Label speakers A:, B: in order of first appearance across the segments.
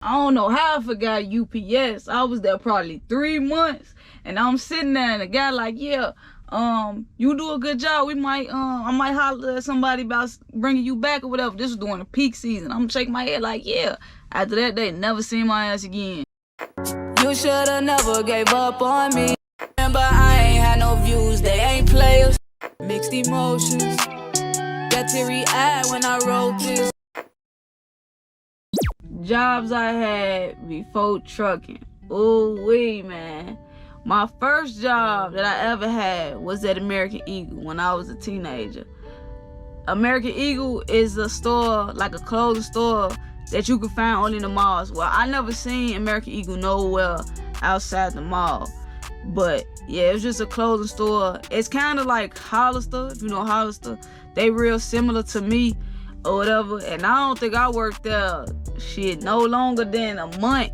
A: I don't know how I forgot UPS. I was there probably 3 months, and I'm sitting there, and the guy like, yeah, you do a good job. I might holler at somebody about bringing you back or whatever. This was during the peak season. I'm shaking my head like, yeah. After that, they never seen my ass again.
B: You shoulda never gave up on me. Remember, I ain't had no views. They ain't players. Mixed emotions. Got teary-eyed when I wrote this.
A: Jobs I had before trucking. Ooh-wee, man. My first job that I ever had was at American Eagle when I was a teenager. American Eagle is a store, like a clothing store, that you can find only in the malls. Well, I never seen American Eagle nowhere outside the mall. But yeah, it was just a clothing store. It's kind of like Hollister, if you know Hollister. They real similar to me or whatever. And I don't think I worked there, no longer than a month.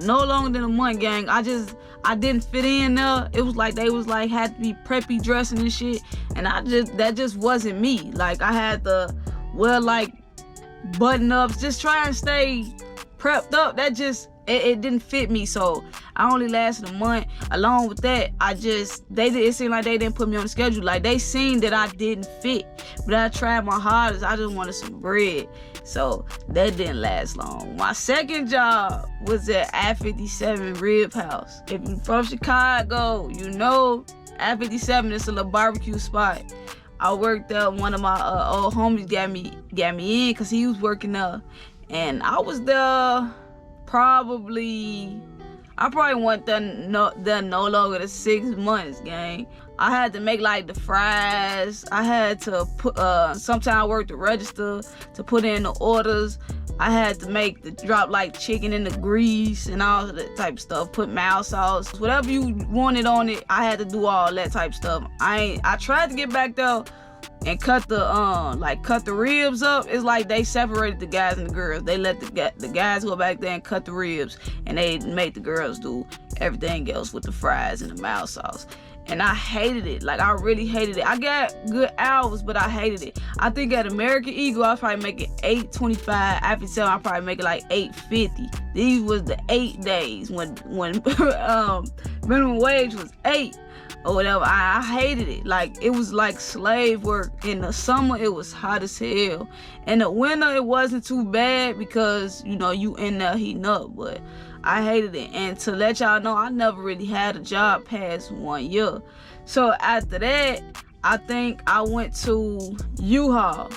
A: No longer than a month, gang. I didn't fit in there. It was like they was like had to be preppy dressing and shit. And that just wasn't me. Like I had to wear like button ups, just try and stay prepped up. It didn't fit me, so I only lasted a month. Along with that, it seemed like they didn't put me on the schedule. Like they seen that I didn't fit, but I tried my hardest. I just wanted some bread, so that didn't last long. My second job was at I-57 Rib House. If you're from Chicago, you know I-57 is a little barbecue spot. I worked there. One of my old homies got me in because he was working there, and I was there. I probably went there no longer than 6 months, gang. I had to make like the fries. I had to put, sometimes I worked the register to put in the orders. I had to drop like chicken in the grease and all that type of stuff. Put mild sauce, whatever you wanted on it. I had to do all that type of stuff. I tried to get back there and cut the ribs up. It's like they separated the guys and the girls. They let the guys go back there and cut the ribs, and they made the girls do everything else with the fries and the mild sauce. And I hated it. Like I really hated it. I got good hours, but I hated it. I think at American Eagle I was probably making $8.25. After 7, I probably making like $8.50. These was the 8 days when minimum wage was 8. Or whatever. I hated it. Like it was like slave work. In the summer it was hot as hell. In the winter it wasn't too bad because you in there heating up, but I hated it. And to let y'all know, I never really had a job past 1 year. So after that, I think I went to U-Haul.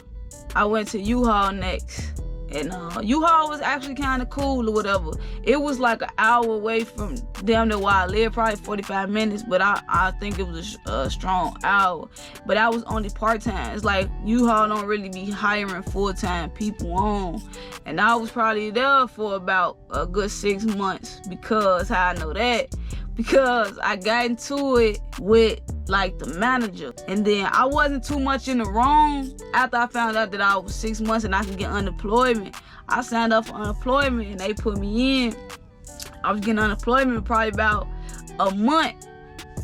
A: I went to U-Haul next. And U-Haul was actually kind of cool or whatever. It was like an hour away from damn near where I live, probably 45 minutes, but I think it was a strong hour. But I was only part-time. It's like U-Haul don't really be hiring full-time people on. And I was probably there for about a good 6 months. Because how I know that? Because I got into it with like the manager, and then I wasn't too much in the wrong. After I found out that I was 6 months and I could get unemployment, I signed up for unemployment and they put me in. I was getting unemployment probably about a month,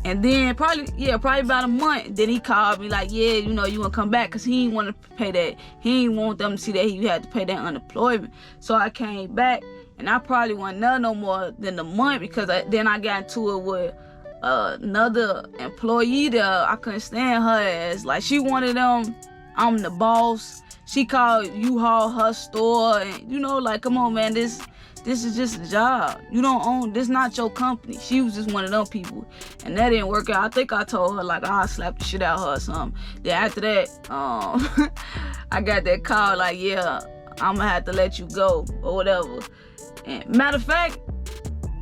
A: and then probably about a month. Then he called me like, yeah, you want to come back, because he didn't want to pay that. He didn't want them to see that he had to pay that unemployment. So I came back. And I probably wasn't there no more than a month, because then I got into it with another employee there. I couldn't stand her ass. Like, she wanted them, I'm the boss. She called U-Haul her store. And, like, come on, man, this is just a job. You don't own, this not your company. She was just one of them people. And that didn't work out. I think I told her, like, I'll slap the shit out of her or something. Then after that, I got that call, like, yeah, I'm gonna have to let you go or whatever. And matter of fact,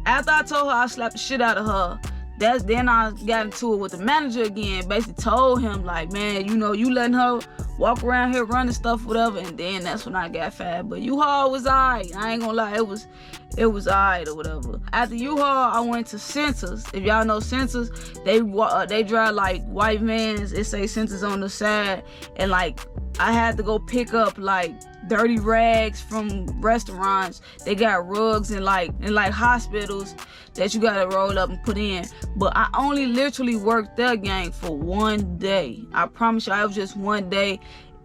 A: after I told her I slapped the shit out of her, then I got into it with the manager again. Basically told him like, man, you letting her walk around here running stuff, whatever. And then that's when I got fired. But U-Haul was alright. I ain't gonna lie, it was alright or whatever. After U-Haul, I went to Centers. If y'all know Centers, they drive like white vans. It say Centers on the side, and like I had to go pick up like dirty rags from restaurants. They got rugs in like hospitals that you gotta roll up and put in. But I only literally worked that gang for 1 day. I promise you, it was just 1 day.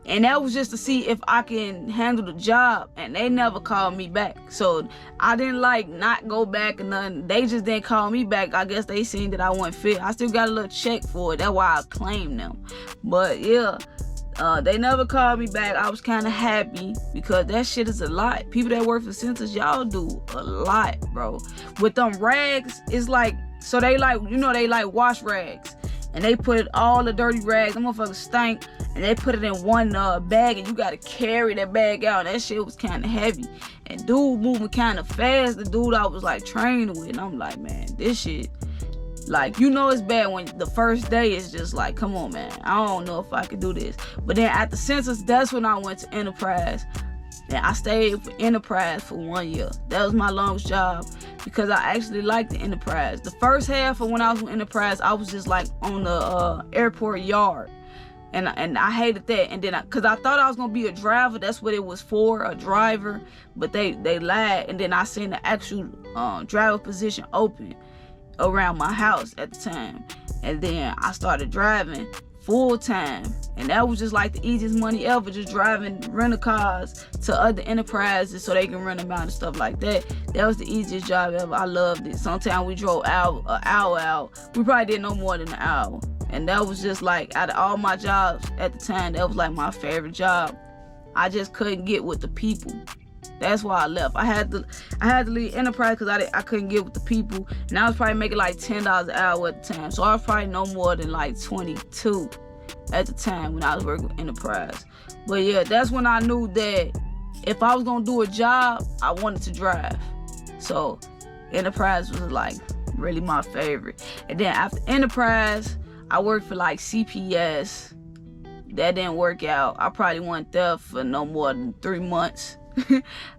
A: And that was just to see if I can handle the job, and they never called me back. So I didn't like not go back or nothing. They just didn't call me back. I guess they seen that I wasn't fit. I still got a little check for it. That's why I claimed them. But yeah, they never called me back. I was kind of happy because that shit is a lot. People that work for centers, y'all do a lot, bro. With them rags, it's like, so they like, you know, they like wash rags. And they put all the dirty rags, them motherfuckers stink, and they put it in one bag, and you gotta carry that bag out. That shit was kind of heavy. And dude moving kind of fast, the dude I was like training with, and I'm like, man, this shit, like, you know it's bad when the first day is just like, come on, man, I don't know if I could do this. But then at the census, that's when I went to Enterprise. And I stayed for Enterprise for 1 year. That was my longest job because I actually liked the Enterprise. The first half of when I was with Enterprise, I was just like on the airport yard. And I hated that. And then, cause I thought I was gonna be a driver. That's what it was for, a driver. But they lied. And then I seen the actual driver position open around my house at the time. And then I started driving full time, and that was just like the easiest money ever, just driving rental cars to other enterprises so they can rent them out and stuff like that. That was the easiest job ever. I loved it. Sometimes we drove an hour out. We probably did no more than an hour, and that was just like, out of all my jobs at the time, that was like my favorite job. I just couldn't get with the people. That's why I left. I had to leave Enterprise because I couldn't get with the people, and I was probably making like $10 an hour at the time. So I was probably no more than like 22 at the time when I was working with Enterprise. But yeah, that's when I knew that if I was gonna do a job, I wanted to drive. So Enterprise was like really my favorite. And then after Enterprise, I worked for like CPS. That didn't work out. I probably went there for no more than 3 months.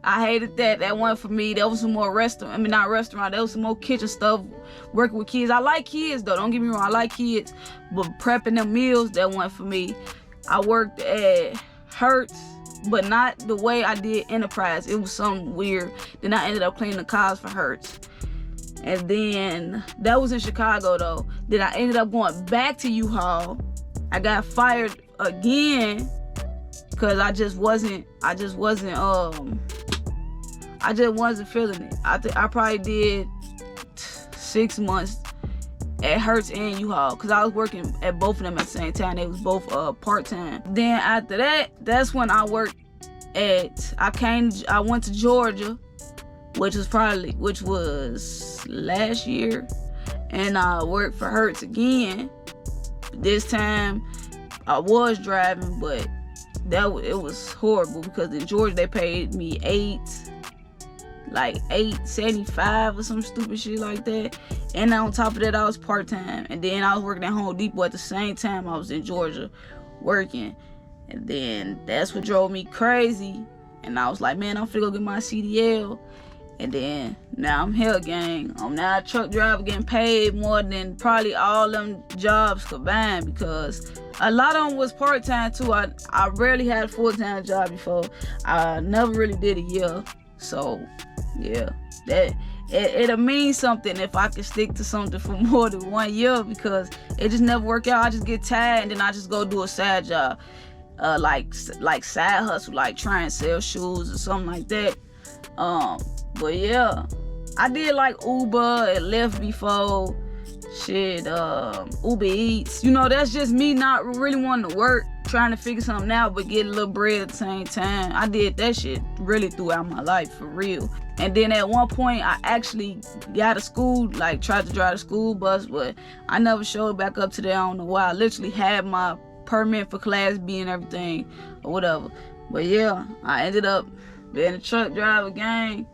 A: I hated that. That wasn't for me. That was some more not restaurant. That was some more kitchen stuff. Working with kids. I like kids though. Don't get me wrong. I like kids. But prepping them meals, that wasn't for me. I worked at Hertz, but not the way I did Enterprise. It was something weird. Then I ended up cleaning the cars for Hertz. And then that was in Chicago though. Then I ended up going back to U-Haul. I got fired again because I just wasn't feeling it. I probably did 6 months at Hertz and U-Haul because I was working at both of them at the same time. They was both part-time. Then after that, that's when I worked at, I went to Georgia, which was last year, and I worked for Hertz again. This time I was driving, but it was horrible because in Georgia they paid me $8.75 or some stupid shit like that. And on top of that, I was part-time. And then I was working at Home Depot at the same time I was in Georgia working. And then that's what drove me crazy. And I was like, man, I'm finna go get my CDL. And then now I'm here, gang. I'm now a truck driver getting paid more than probably all them jobs combined because a lot of them was part-time too. I rarely had a full-time job before. I never really did a year. So yeah, that it'll mean something if I can stick to something for more than 1 year because it just never work out. I just get tired and then I just go do a side job, like side hustle, like try and sell shoes or something like that. But yeah, I did like Uber and Lyft before. Shit, Uber Eats. You know, that's just me not really wanting to work, trying to figure something out, but get a little bread at the same time. I did that shit really throughout my life, for real. And then at one point, I actually got a school, like tried to drive the school bus, but I never showed back up to that. I don't know why. I literally had my permit for Class B and everything, or whatever. But yeah, I ended up being a truck driver, gang.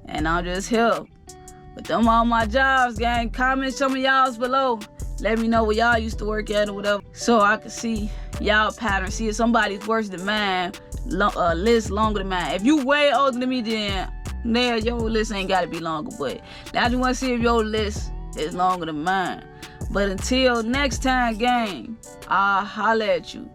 A: And I'm just here. But them all my jobs, gang. Comment some of y'all's below. Let me know where y'all used to work at or whatever, so I can see y'all pattern. See if somebody's worse than mine, list longer than mine. If you way older than me, then your list ain't gotta be longer. But I just wanna see if your list is longer than mine. But until next time, gang, I'll holler at you.